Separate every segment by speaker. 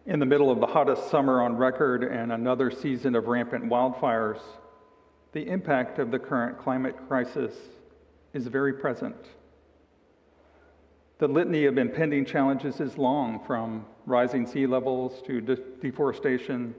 Speaker 1: In the middle of the hottest summer on record and another season of rampant wildfires, the impact of the current climate crisis is very present. The litany of impending challenges is long, from rising sea levels to deforestation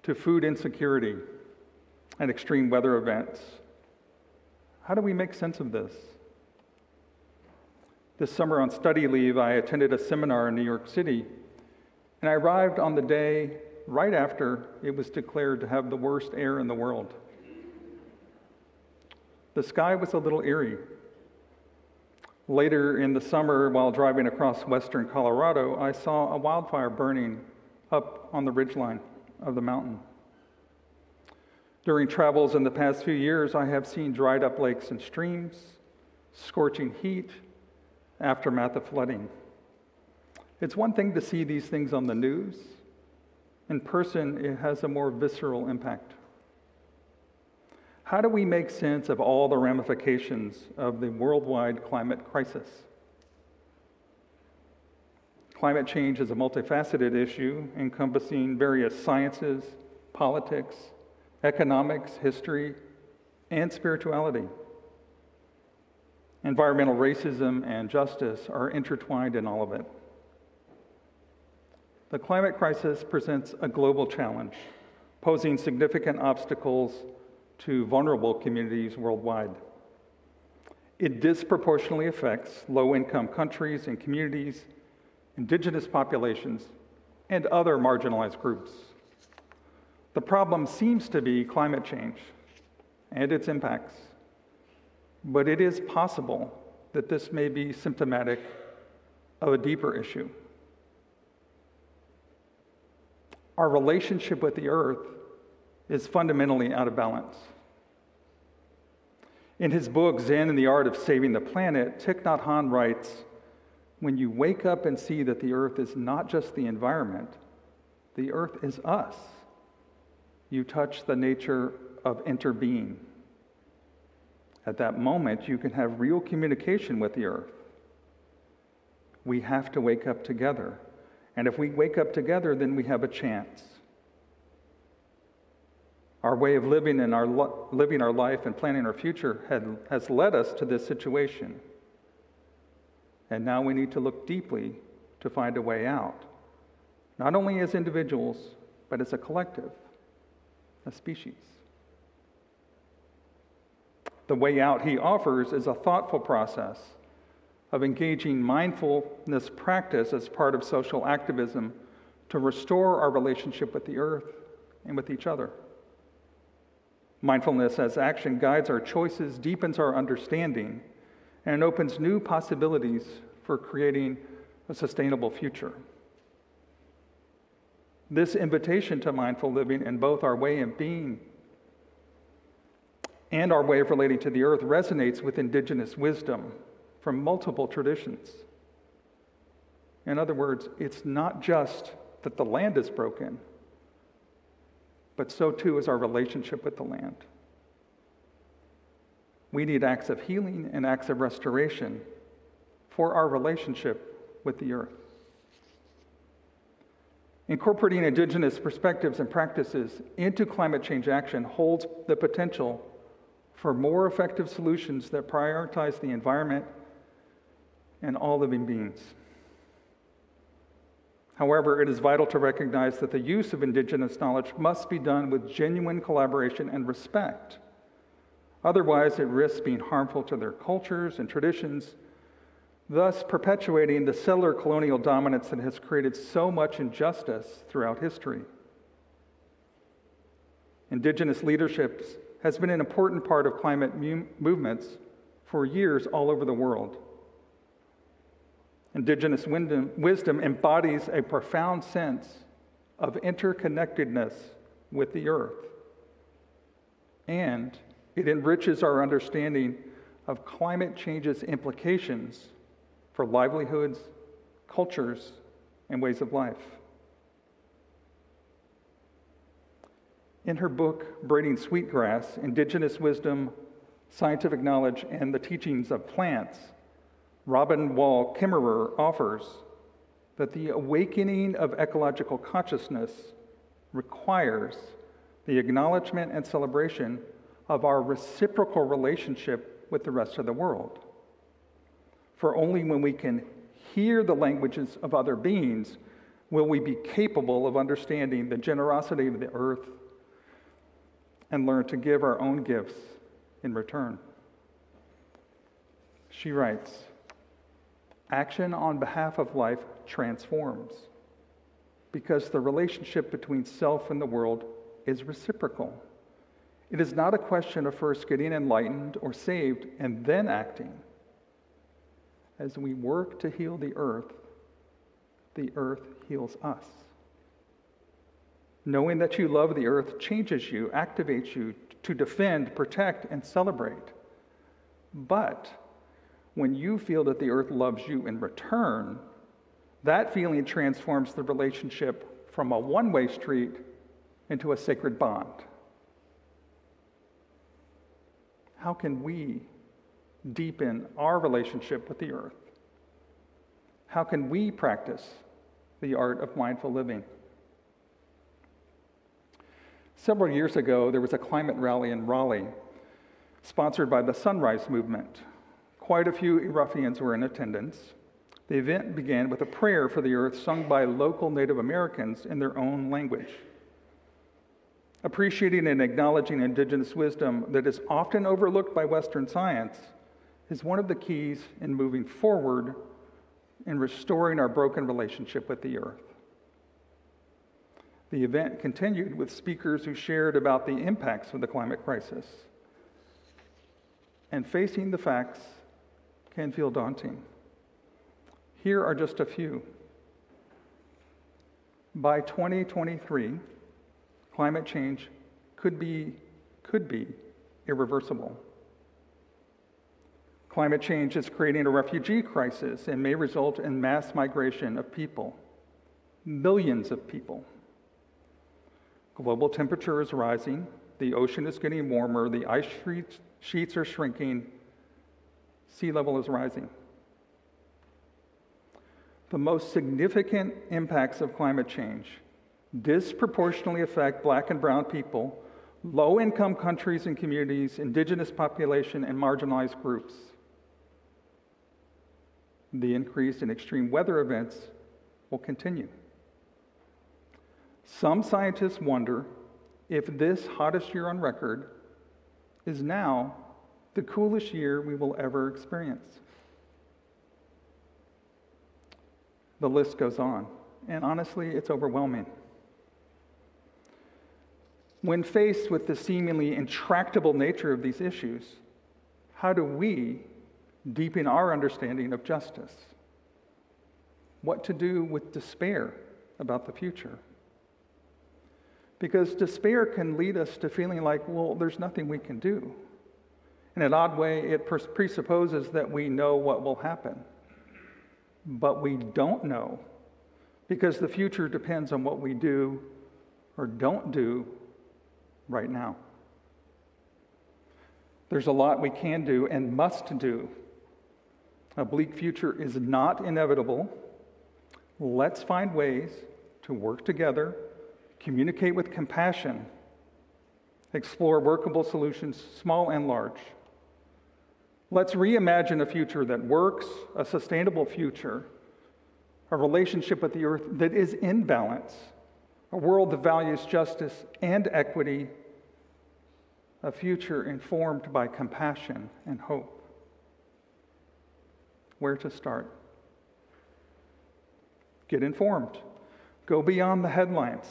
Speaker 1: to food insecurity and extreme weather events. How do we make sense of this? This summer on study leave, I attended a seminar in New York City, and I arrived on the day right after it was declared to have the worst air in the world. The sky was a little eerie. Later in the summer, while driving across western Colorado, I saw a wildfire burning up on the ridgeline of the mountain. During travels in the past few years, I have seen dried up lakes and streams, scorching heat, aftermath of flooding. It's one thing to see these things on the news. In person, it has a more visceral impact. How do we make sense of all the ramifications of the worldwide climate crisis? Climate change is a multifaceted issue encompassing various sciences, politics, economics, history, and spirituality. Environmental racism and justice are intertwined in all of it. The climate crisis presents a global challenge, posing significant obstacles to vulnerable communities worldwide. It disproportionately affects low-income countries and communities, indigenous populations, and other marginalized groups. The problem seems to be climate change and its impacts, but it is possible that this may be symptomatic of a deeper issue. Our relationship with the earth is fundamentally out of balance. In his book, Zen and the Art of Saving the Planet, Thich Nhat Hanh writes, "When you wake up and see that the earth is not just the environment, the earth is us, you touch the nature of interbeing. At that moment, you can have real communication with the earth. We have to wake up together. And if we wake up together, then we have a chance." Our way of living our life and planning our future has led us to this situation. And now we need to look deeply to find a way out, not only as individuals, but as a collective, a species. The way out he offers is a thoughtful process of engaging mindfulness practice as part of social activism to restore our relationship with the earth and with each other. Mindfulness as action guides our choices, deepens our understanding, and opens new possibilities for creating a sustainable future. This invitation to mindful living in both our way of being and our way of relating to the earth resonates with indigenous wisdom from multiple traditions. In other words, it's not just that the land is broken, but so too is our relationship with the land. We need acts of healing and acts of restoration for our relationship with the earth. Incorporating indigenous perspectives and practices into climate change action holds the potential for more effective solutions that prioritize the environment and all living beings. However, it is vital to recognize that the use of indigenous knowledge must be done with genuine collaboration and respect. Otherwise, it risks being harmful to their cultures and traditions, thus perpetuating the settler colonial dominance that has created so much injustice throughout history. Indigenous leadership has been an important part of climate movements for years all over the world. Indigenous wisdom embodies a profound sense of interconnectedness with the earth, and it enriches our understanding of climate change's implications for livelihoods, cultures, and ways of life. In her book, Braiding Sweetgrass, Indigenous Wisdom, Scientific Knowledge, and the Teachings of Plants, Robin Wall Kimmerer offers that the awakening of ecological consciousness requires the acknowledgement and celebration of our reciprocal relationship with the rest of the world. For only when we can hear the languages of other beings will we be capable of understanding the generosity of the earth and learn to give our own gifts in return. She writes, action on behalf of life transforms because the relationship between self and the world is reciprocal. It is not a question of first getting enlightened or saved and then acting. As we work to heal the earth heals us. Knowing that you love the earth changes you, activates you to defend, protect, and celebrate. But when you feel that the earth loves you in return, that feeling transforms the relationship from a one-way street into a sacred bond. How can we deepen our relationship with the earth? How can we practice the art of mindful living? Several years ago, there was a climate rally in Raleigh, sponsored by the Sunrise Movement. Quite a few ERUUFians were in attendance. The event began with a prayer for the earth sung by local Native Americans in their own language. Appreciating and acknowledging indigenous wisdom that is often overlooked by Western science is one of the keys in moving forward in restoring our broken relationship with the earth. The event continued with speakers who shared about the impacts of the climate crisis. And facing the facts can feel daunting. Here are just a few. By 2023, climate change could be irreversible. Climate change is creating a refugee crisis and may result in mass migration of people, millions of people. Global temperature is rising, the ocean is getting warmer, the ice sheets are shrinking, sea level is rising. The most significant impacts of climate change disproportionately affect Black and brown people, low-income countries and communities, indigenous population, and marginalized groups. The increase in extreme weather events will continue. Some scientists wonder if this hottest year on record is now the coolest year we will ever experience. The list goes on, and honestly, it's overwhelming. When faced with the seemingly intractable nature of these issues, how do we deepen our understanding of justice? What to do with despair about the future? Because despair can lead us to feeling like, well, there's nothing we can do. In an odd way, it presupposes that we know what will happen. But we don't know, because the future depends on what we do or don't do right now. There's a lot we can do and must do. A bleak future is not inevitable. Let's find ways to work together, communicate with compassion, explore workable solutions, small and large. Let's reimagine a future that works, a sustainable future, a relationship with the earth that is in balance, a world that values justice and equity, a future informed by compassion and hope. Where to start? Get informed. Go beyond the headlines.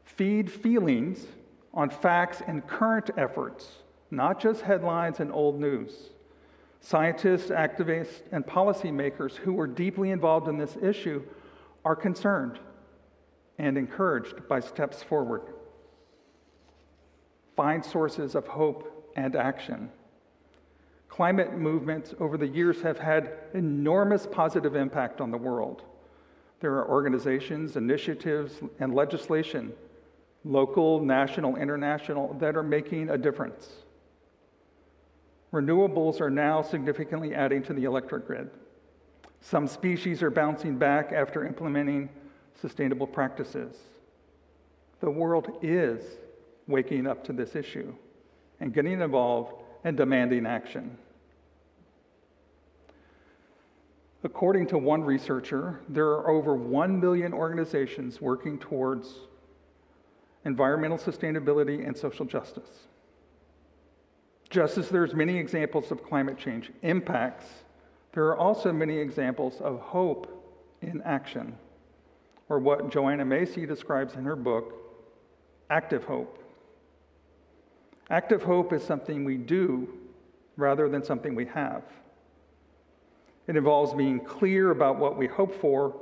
Speaker 1: Feed feelings on facts and current efforts, not just headlines and old news. Scientists, activists, and policymakers who are deeply involved in this issue are concerned and encouraged by steps forward. Find sources of hope and action. Climate movements over the years have had enormous positive impact on the world. There are organizations, initiatives, and legislation, local, national, international, that are making a difference. Renewables are now significantly adding to the electric grid. Some species are bouncing back after implementing sustainable practices. The world is waking up to this issue and getting involved and demanding action. According to one researcher, there are over 1 million organizations working towards environmental sustainability and social justice. Just as there's many examples of climate change impacts, there are also many examples of hope in action, or what Joanna Macy describes in her book, active hope. Active hope is something we do rather than something we have. It involves being clear about what we hope for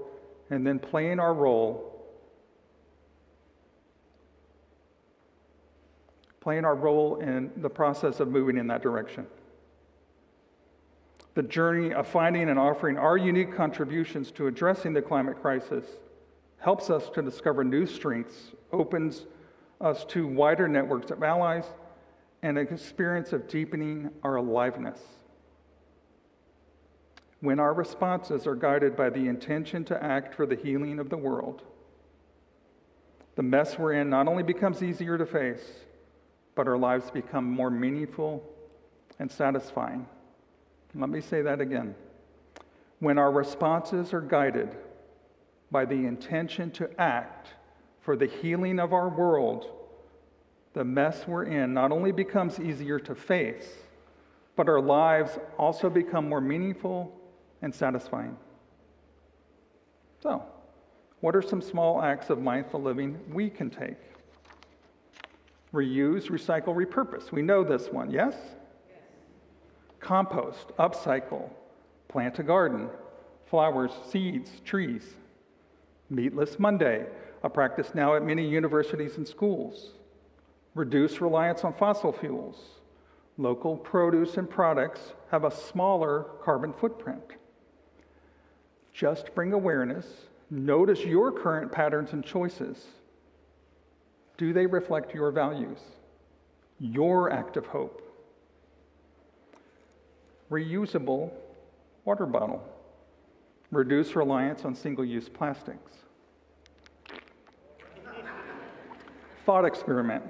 Speaker 1: and then playing our role in the process of moving in that direction. The journey of finding and offering our unique contributions to addressing the climate crisis helps us to discover new strengths, opens us to wider networks of allies, and an experience of deepening our aliveness. When our responses are guided by the intention to act for the healing of the world, the mess we're in not only becomes easier to face, but our lives become more meaningful and satisfying. Let me say that again. When our responses are guided by the intention to act for the healing of our world, the mess we're in not only becomes easier to face, but our lives also become more meaningful and satisfying. So, what are some small acts of mindful living we can take? Reuse, recycle, repurpose. We know this one, yes? Yes. Compost, upcycle, plant a garden, flowers, seeds, trees. Meatless Monday, a practice now at many universities and schools. Reduce reliance on fossil fuels. Local produce and products have a smaller carbon footprint. Just bring awareness. Notice your current patterns and choices. Do they reflect your values? Your act of hope? Reusable water bottle. Reduce reliance on single-use plastics. Thought experiment.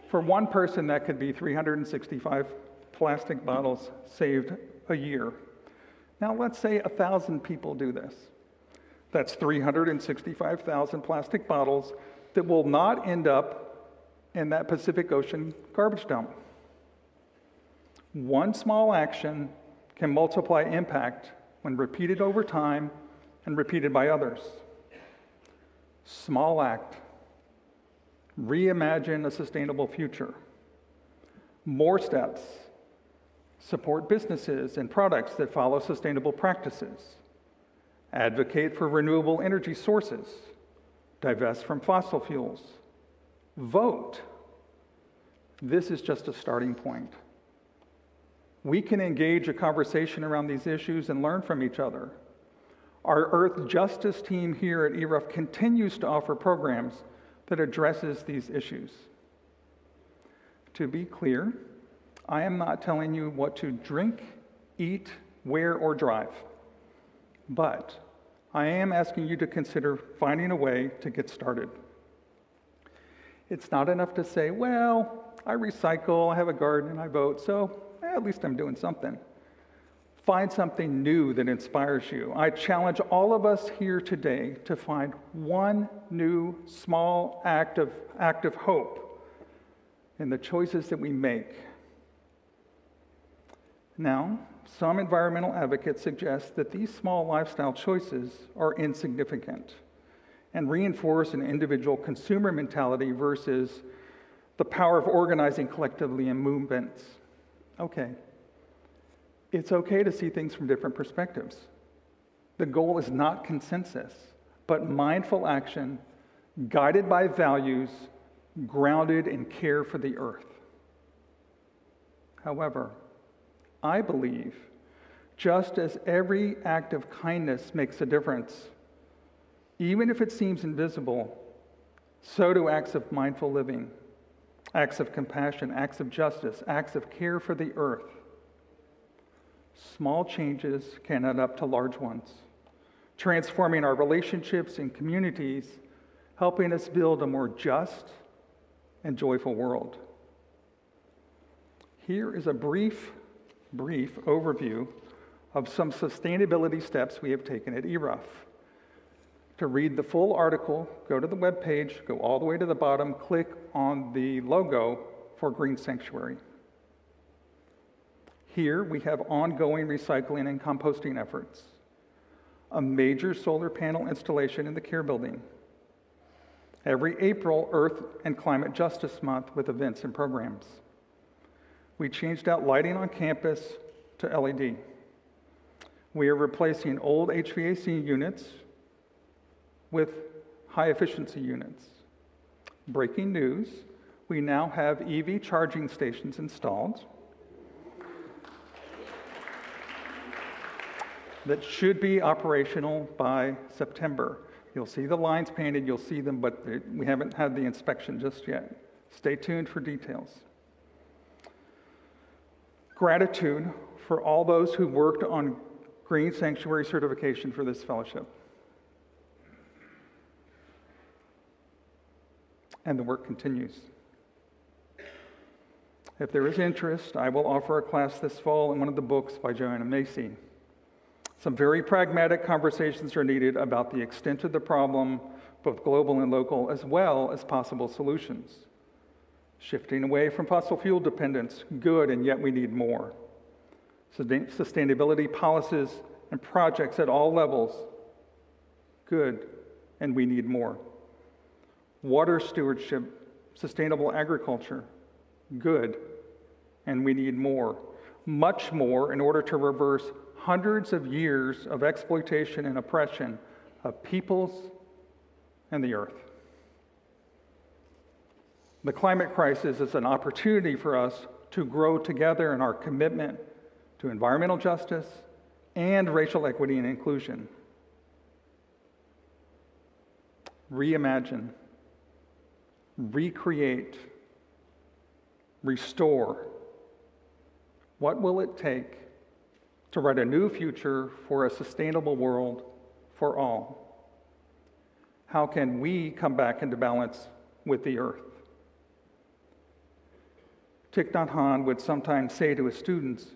Speaker 1: For one person, that could be 365 plastic bottles saved a year. Now, let's say 1,000 people do this. That's 365,000 plastic bottles that will not end up in that Pacific Ocean garbage dump. One small action can multiply impact when repeated over time and repeated by others. Small act. Reimagine a sustainable future. More steps. Support businesses and products that follow sustainable practices. Advocate for renewable energy sources. Divest from fossil fuels. Vote. This is just a starting point. We can engage a conversation around these issues and learn from each other. Our Earth Justice team here at ERUUF continues to offer programs that addresses these issues. To be clear, I am not telling you what to drink, eat, wear, or drive, but I am asking you to consider finding a way to get started. It's not enough to say, well, I recycle, I have a garden, and I vote, so at least I'm doing something. Find something new that inspires you. I challenge all of us here today to find one new small act of hope in the choices that we make. Now, some environmental advocates suggest that these small lifestyle choices are insignificant and reinforce an individual consumer mentality versus the power of organizing collectively in movements. Okay. It's okay to see things from different perspectives. The goal is not consensus, but mindful action guided by values grounded in care for the earth. However, I believe just as every act of kindness makes a difference, even if it seems invisible, so do acts of mindful living, acts of compassion, acts of justice, acts of care for the earth. Small changes can add up to large ones. transforming our relationships and communities, helping us build a more just and joyful world. Here is a brief overview of some sustainability steps we have taken at ERUUF. To read the full article, go to the webpage, go all the way to the bottom, click on the logo for Green Sanctuary. Here we have ongoing recycling and composting efforts, a major solar panel installation in the Care Building. Every April, Earth and Climate Justice Month with events and programs. We changed out lighting on campus to LED. We are replacing old HVAC units with high-efficiency units. Breaking news, we now have EV charging stations installed that should be operational by September. You'll see the lines painted, you'll see them, but we haven't had the inspection just yet. Stay tuned for details. Gratitude for all those who worked on Green Sanctuary certification for this fellowship. And the work continues. If there is interest, I will offer a class this fall in one of the books by Joanna Macy. Some very pragmatic conversations are needed about the extent of the problem, both global and local, as well as possible solutions. Shifting away from fossil fuel dependence, good, and yet we need more. Sustainability policies and projects at all levels, good, and we need more. Water stewardship, sustainable agriculture, good, and we need more. Much more in order to reverse hundreds of years of exploitation and oppression of peoples and the earth. The climate crisis is an opportunity for us to grow together in our commitment to environmental justice and racial equity and inclusion. Reimagine, recreate, restore. What will it take to write a new future for a sustainable world for all? How can we come back into balance with the earth? Thich Nhat Hanh would sometimes say to his students,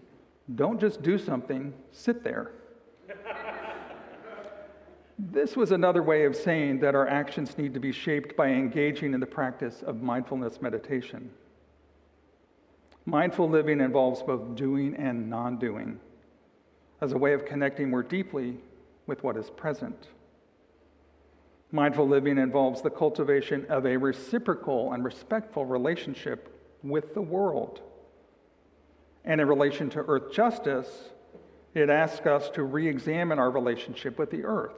Speaker 1: don't just do something, sit there. This was another way of saying that our actions need to be shaped by engaging in the practice of mindfulness meditation. Mindful living involves both doing and non-doing, as a way of connecting more deeply with what is present. Mindful living involves the cultivation of a reciprocal and respectful relationship with the world. And in relation to earth justice, it asks us to re-examine our relationship with the earth,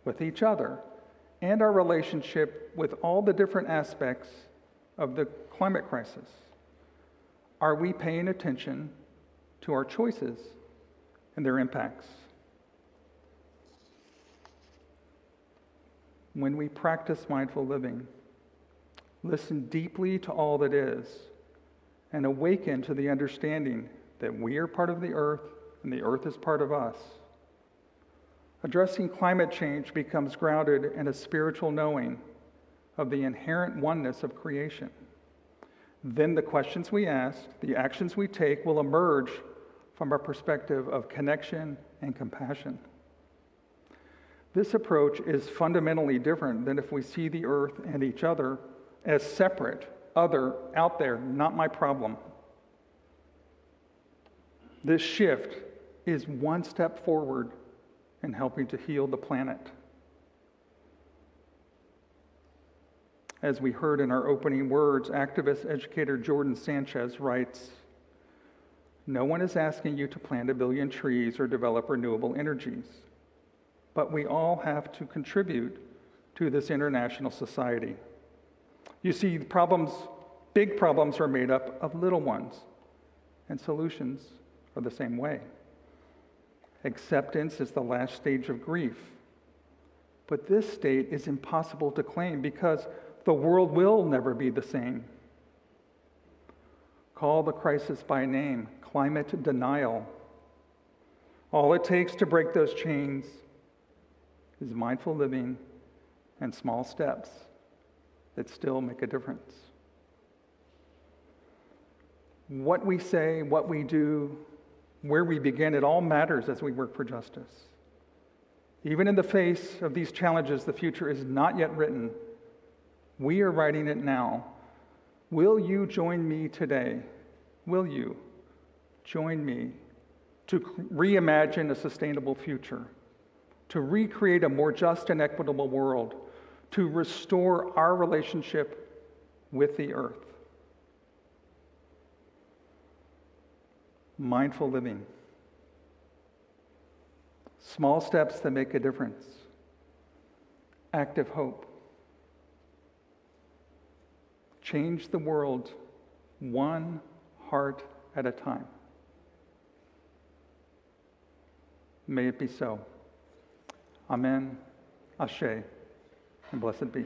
Speaker 1: with each other, and our relationship with all the different aspects of the climate crisis. Are we paying attention to our choices and their impacts? When we practice mindful living, listen deeply to all that is, and awaken to the understanding that we are part of the earth and the earth is part of us. Addressing climate change becomes grounded in a spiritual knowing of the inherent oneness of creation. Then the questions we ask, the actions we take will emerge from a perspective of connection and compassion. This approach is fundamentally different than if we see the earth and each other as separate, other, out there, not my problem. This shift is one step forward in helping to heal the planet. As we heard in our opening words, activist educator Jordan Sanchez writes, "No one is asking you to plant 1 billion trees or develop renewable energies, but we all have to contribute to this international society." You see, big problems are made up of little ones, and solutions are the same way. Acceptance is the last stage of grief. But this state is impossible to claim because the world will never be the same. Call the crisis by name, climate denial. All it takes to break those chains is mindful living and small steps that still make a difference. What we say, what we do, where we begin, it all matters as we work for justice. Even in the face of these challenges, the future is not yet written. We are writing it now. Will you join me today? Will you join me to reimagine a sustainable future, to recreate a more just and equitable world, to restore our relationship with the earth? Mindful living. Small steps that make a difference. Active hope. Change the world one heart at a time. May it be so. Amen, Ashe, and blessed be.